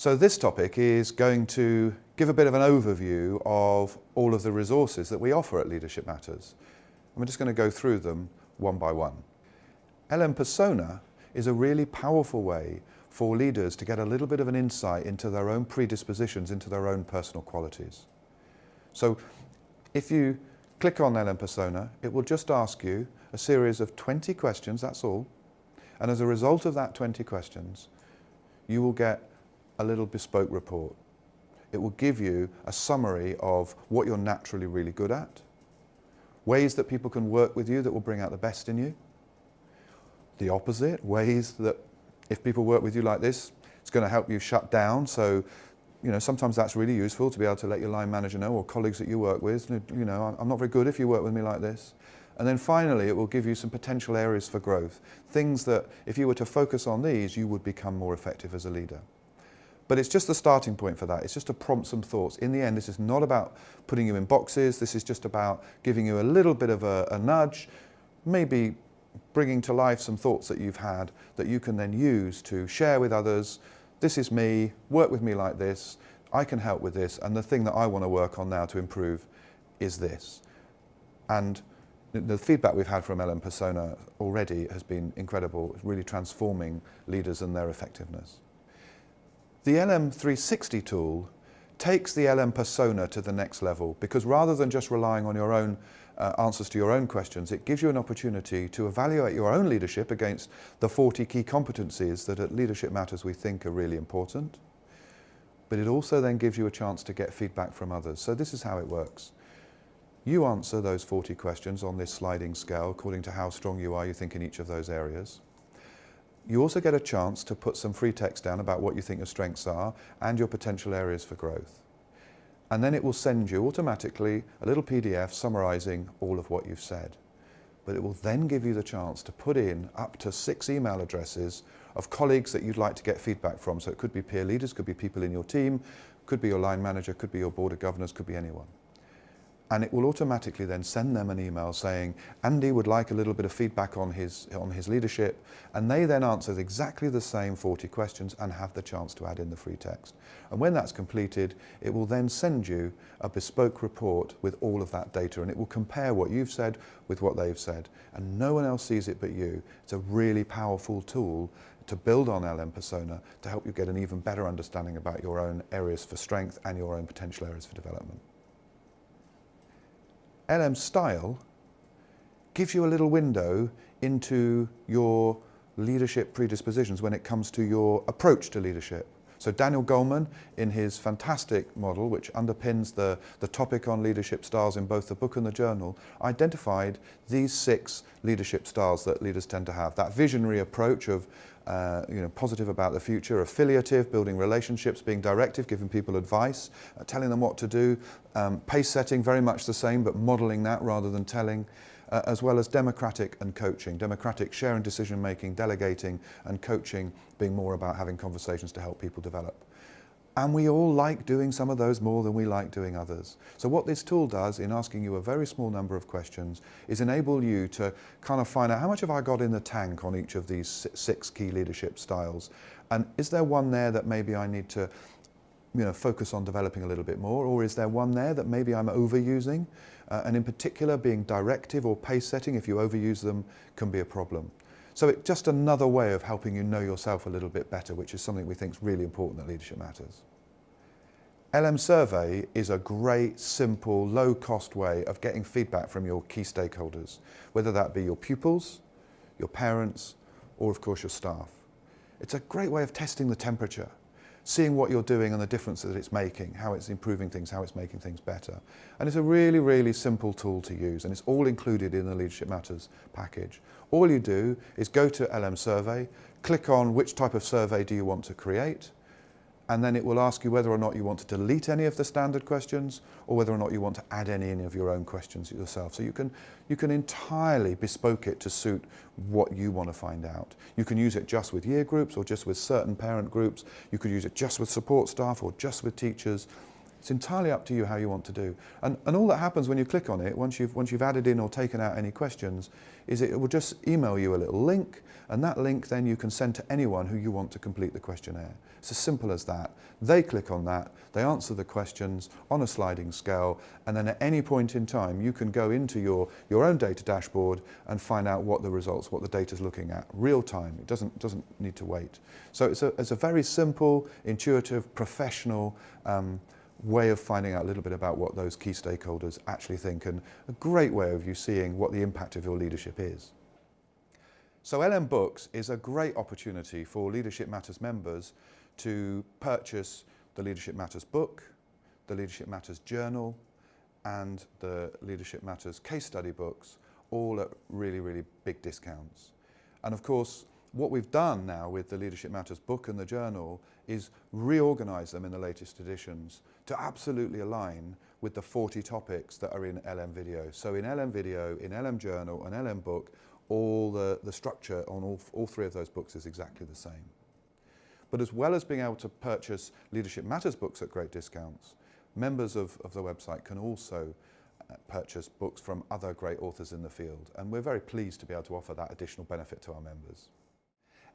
So this topic is going to give a bit of an overview of all of the resources that we offer at Leadership Matters. And we're just going to go through them one by one. LM Persona is a really powerful way for leaders to get a little bit of an insight into their own predispositions, into their own personal qualities. So if you click on LM Persona, it will just ask you a series of 20 questions, that's all. And as a result of that 20 questions, you will get a little bespoke report. It will give you a summary of what you're naturally really good at, ways that people can work with you that will bring out the best in you, the opposite, ways that if people work with you like this, it's going to help you shut down. So, you know, sometimes that's really useful to be able to let your line manager know, or colleagues that you work with, you know, I'm not very good if you work with me like this. And then finally, it will give you some potential areas for growth, things that if you were to focus on these, you would become more effective as a leader. But it's just the starting point for that. It's just to prompt some thoughts. In the end, this is not about putting you in boxes. This is just about giving you a little bit of a nudge, maybe bringing to life some thoughts that you've had that you can then use to share with others. This is me, work with me like this, I can help with this, and the thing that I want to work on now to improve is this. And the feedback we've had from LM Persona already has been incredible. It's really transforming leaders and their effectiveness. The LM 360 tool takes the LM Persona to the next level, because rather than just relying on your own answers to your own questions, it gives you an opportunity to evaluate your own leadership against the 40 key competencies that at Leadership Matters we think are really important. But it also then gives you a chance to get feedback from others. So this is how it works. You answer those 40 questions on this sliding scale according to how strong you are, you think, in each of those areas. You also get a chance to put some free text down about what you think your strengths are and your potential areas for growth. And then it will send you automatically a little PDF summarising all of what you've said. But it will then give you the chance to put in up to 6 email addresses of colleagues that you'd like to get feedback from. So it could be peer leaders, could be people in your team, could be your line manager, could be your board of governors, could be anyone. And it will automatically then send them an email saying, Andy would like a little bit of feedback on his leadership, and they then answer exactly the same 40 questions and have the chance to add in the free text. And when that's completed, it will then send you a bespoke report with all of that data, and it will compare what you've said with what they've said, and no one else sees it but you. It's a really powerful tool to build on LM Persona to help you get an even better understanding about your own areas for strength and your own potential areas for development. LM Style gives you a little window into your leadership predispositions when it comes to your approach to leadership. So Daniel Goleman, in his fantastic model, which underpins the topic on leadership styles in both the book and the journal, identified these 6 leadership styles that leaders tend to have. That visionary approach of positive about the future, affiliative, building relationships, being directive, giving people advice, telling them what to do, pace setting, very much the same, but modelling that rather than telling, as well as democratic and coaching. Democratic sharing decision making, delegating, and coaching being more about having conversations to help people develop. And we all like doing some of those more than we like doing others. So what this tool does in asking you a very small number of questions is enable you to kind of find out how much have I got in the tank on each of these 6 key leadership styles. And is there one there that maybe I need to focus on developing a little bit more, or is there one there that maybe I'm overusing? And in particular, being directive or pace setting, if you overuse them, can be a problem. So it's just another way of helping you know yourself a little bit better, which is something we think is really important at Leadership Matters. LM Survey is a great, simple, low-cost way of getting feedback from your key stakeholders, whether that be your pupils, your parents, or of course your staff. It's a great way of testing the temperature, seeing what you're doing and the difference that it's making, how it's improving things, how it's making things better. And it's a really, really simple tool to use, and it's all included in the Leadership Matters package. All you do is go to LM Survey, click on which type of survey do you want to create, and then it will ask you whether or not you want to delete any of the standard questions or whether or not you want to add any of your own questions yourself. So you can entirely bespoke it to suit what you want to find out. You can use it just with year groups or just with certain parent groups. You could use it just with support staff or just with teachers. It's entirely up to you how you want to do. And all that happens when you click on it, once you've added in or taken out any questions, is it will just email you a little link, and that link then you can send to anyone who you want to complete the questionnaire. It's as simple as that. They click on that, they answer the questions on a sliding scale, and then at any point in time you can go into your own data dashboard and find out what the results, what the data's looking at, real time. It doesn't need to wait. So it's a very simple, intuitive, professional way of finding out a little bit about what those key stakeholders actually think, and a great way of you seeing what the impact of your leadership is. So LM Books is a great opportunity for Leadership Matters members to purchase the Leadership Matters book, the Leadership Matters journal, and the Leadership Matters case study books, all at really, really big discounts. And of course, what we've done now with the Leadership Matters book and the journal is reorganize them in the latest editions to absolutely align with the 40 topics that are in LM Video. So in LM Video, in LM Journal and LM Book, all the structure on all three of those books is exactly the same. But as well as being able to purchase Leadership Matters books at great discounts, members of the website can also purchase books from other great authors in the field. And we're very pleased to be able to offer that additional benefit to our members.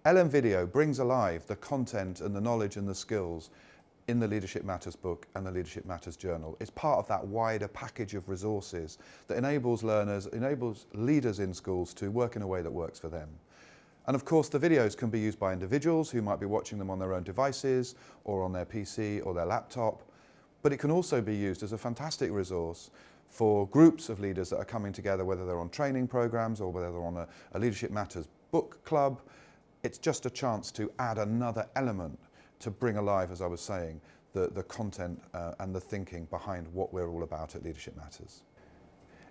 LM Video brings alive the content and the knowledge and the skills in the Leadership Matters book and the Leadership Matters journal. It's part of that wider package of resources that enables learners, enables leaders in schools to work in a way that works for them. And of course the videos can be used by individuals who might be watching them on their own devices or on their PC or their laptop, but it can also be used as a fantastic resource for groups of leaders that are coming together, whether they're on training programs or whether they're on a Leadership Matters book club. It's just a chance to add another element to bring alive, as I was saying, the content and the thinking behind what we're all about at Leadership Matters.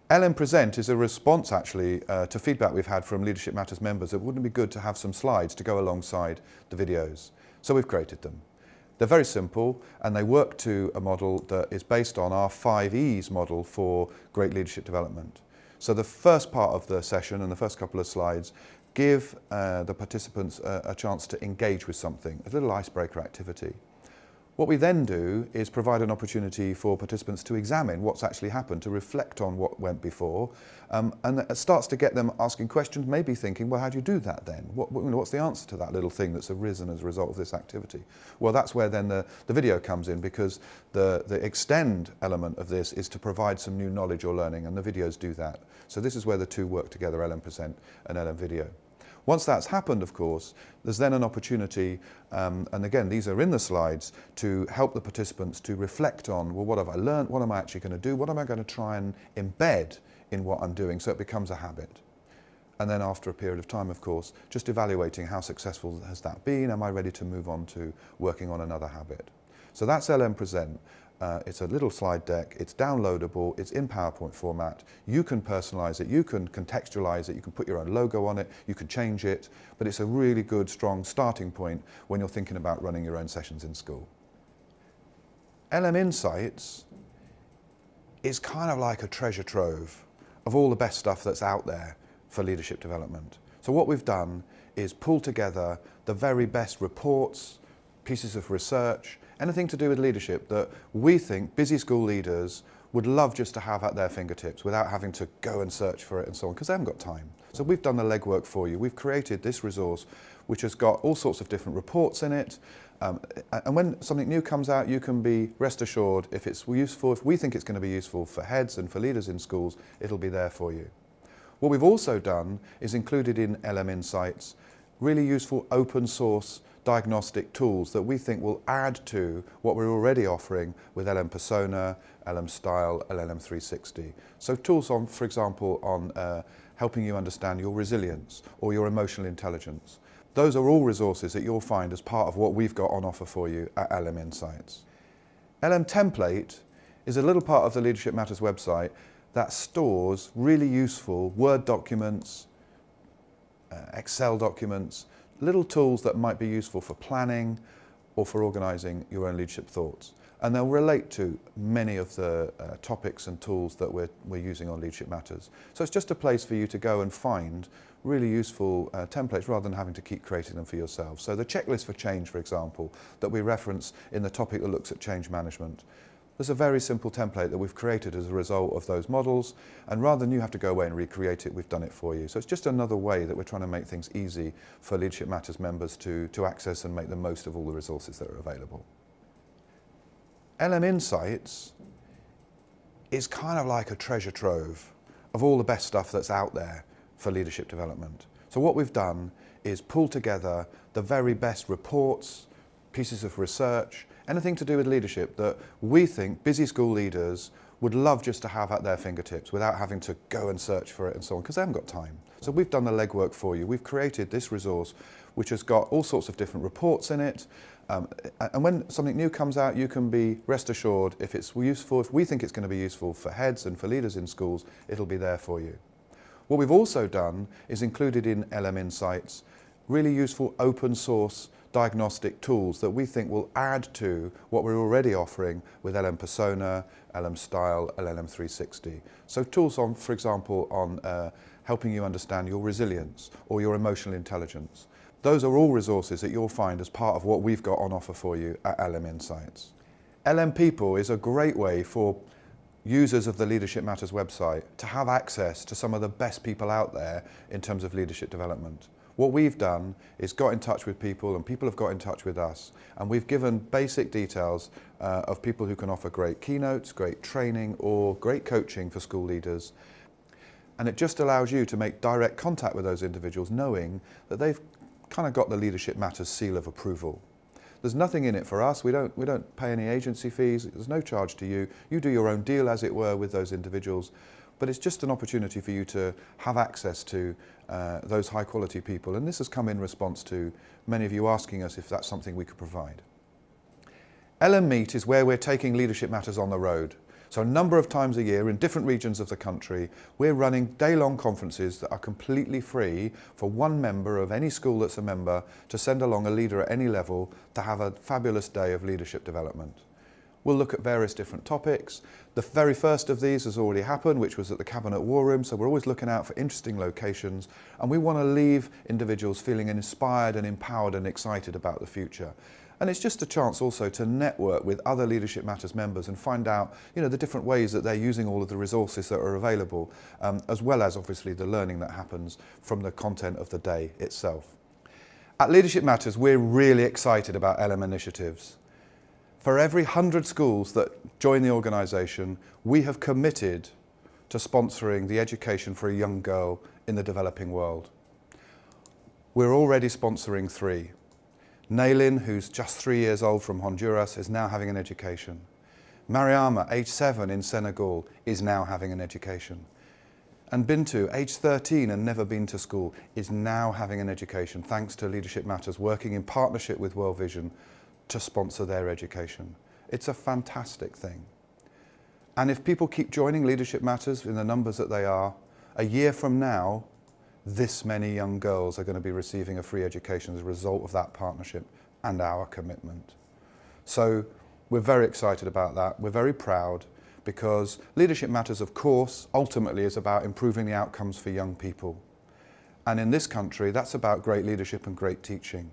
LM Present is a response actually to feedback we've had from Leadership Matters members that wouldn't it be good to have some slides to go alongside the videos. So we've created them. They're very simple and they work to a model that is based on our 5 E's model for great leadership development. So the first part of the session and the first couple of slides give the participants a chance to engage with something, a little icebreaker activity. What we then do is provide an opportunity for participants to examine what's actually happened, to reflect on what went before, and it starts to get them asking questions, maybe thinking, well, how do you do that then? What's the answer to that little thing that's arisen as a result of this activity? Well, that's where then the video comes in, because the extend element of this is to provide some new knowledge or learning, and the videos do that. So this is where the two work together, LM Present and LM Video. Once that's happened, of course, there's then an opportunity, and again, these are in the slides, to help the participants to reflect on, well, what have I learned? What am I actually going to do? What am I going to try and embed in what I'm doing so it becomes a habit? And then after a period of time, of course, just evaluating how successful has that been? Am I ready to move on to working on another habit? So that's LM Present. It's a little slide deck, it's downloadable, it's in PowerPoint format. You can personalize it, you can contextualize it, you can put your own logo on it, you can change it, but it's a really good, strong starting point when you're thinking about running your own sessions in school. LM Insights is kind of like a treasure trove of all the best stuff that's out there for leadership development. So what we've done is pull together the very best reports, pieces of research, anything to do with leadership that we think busy school leaders would love just to have at their fingertips without having to go and search for it and so on, because they haven't got time. So we've done the legwork for you. We've created this resource which has got all sorts of different reports in it, and when something new comes out, you can be rest assured if it's useful, if we think it's going to be useful for heads and for leaders in schools, it'll be there for you. What we've also done is included in LM Insights really useful open source diagnostic tools that we think will add to what we're already offering with LM Persona, LM Style, and LM 360. So tools on, for example, on helping you understand your resilience or your emotional intelligence. Those are all resources that you'll find as part of what we've got on offer for you at LM Insights. LM Template is a little part of the Leadership Matters website that stores really useful Word documents, Excel documents, little tools that might be useful for planning or for organising your own leadership thoughts. And they'll relate to many of the topics and tools that we're using on Leadership Matters. So it's just a place for you to go and find really useful templates rather than having to keep creating them for yourself. So the checklist for change, for example, that we reference in the topic that looks at change management, There's a very simple template that we've created as a result of those models, and rather than you have to go away and recreate it, we've done it for you. So it's just another way that we're trying to make things easy for Leadership Matters members to access and make the most of all the resources that are available. LM Insights is kind of like a treasure trove of all the best stuff that's out there for leadership development. So what we've done is pull together the very best reports, pieces of research, anything to do with leadership that we think busy school leaders would love just to have at their fingertips without having to go and search for it and so on, because they haven't got time. So we've done the legwork for you. We've created this resource which has got all sorts of different reports in it. And when something new comes out, you can be rest assured if it's useful, if we think it's going to be useful for heads and for leaders in schools, it'll be there for you. What we've also done is included in LM Insights really useful open source diagnostic tools that we think will add to what we're already offering with LM Persona, LM Style, and LM 360. So tools on, for example, on helping you understand your resilience or your emotional intelligence. Those are all resources that you'll find as part of what we've got on offer for you at LM Insights. LM People is a great way for users of the Leadership Matters website to have access to some of the best people out there in terms of leadership development. What we've done is got in touch with people, and people have got in touch with us, and we've given basic details of people who can offer great keynotes, great training, or great coaching for school leaders. And it just allows you to make direct contact with those individuals, knowing that they've kind of got the Leadership Matters seal of approval. There's nothing in it for us. We don't pay any agency fees. There's no charge to you. You do your own deal, as it were, with those individuals. But it's just an opportunity for you to have access to those high quality people. And this has come in response to many of you asking us if that's something we could provide. LM Meet is where we're taking Leadership Matters on the road. So a number of times a year in different regions of the country, we're running day-long conferences that are completely free for one member of any school that's a member to send along a leader at any level to have a fabulous day of leadership development. We'll look at various different topics. The very first of these has already happened, which was at the Cabinet War Room, so we're always looking out for interesting locations, and we want to leave individuals feeling inspired and empowered and excited about the future. And it's just a chance also to network with other Leadership Matters members and find out, the different ways that they're using all of the resources that are available, as well as obviously the learning that happens from the content of the day itself. At Leadership Matters, we're really excited about LM initiatives. For every 100 schools that join the organisation, we have committed to sponsoring the education for a young girl in the developing world. We're already sponsoring 3. Nailin, who's just 3 years old from Honduras, is now having an education. Mariama, age 7 in Senegal, is now having an education. And Bintu, age 13 and never been to school, is now having an education thanks to Leadership Matters working in partnership with World Vision to sponsor their education. It's a fantastic thing. And if people keep joining Leadership Matters in the numbers that they are, a year from now, this many young girls are going to be receiving a free education as a result of that partnership and our commitment. So we're very excited about that. We're very proud because Leadership Matters, of course, ultimately is about improving the outcomes for young people. And in this country, that's about great leadership and great teaching.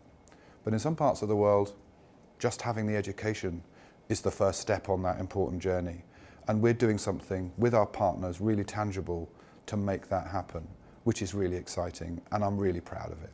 But in some parts of the world, just having the education is the first step on that important journey. And we're doing something with our partners really tangible to make that happen, which is really exciting, and I'm really proud of it.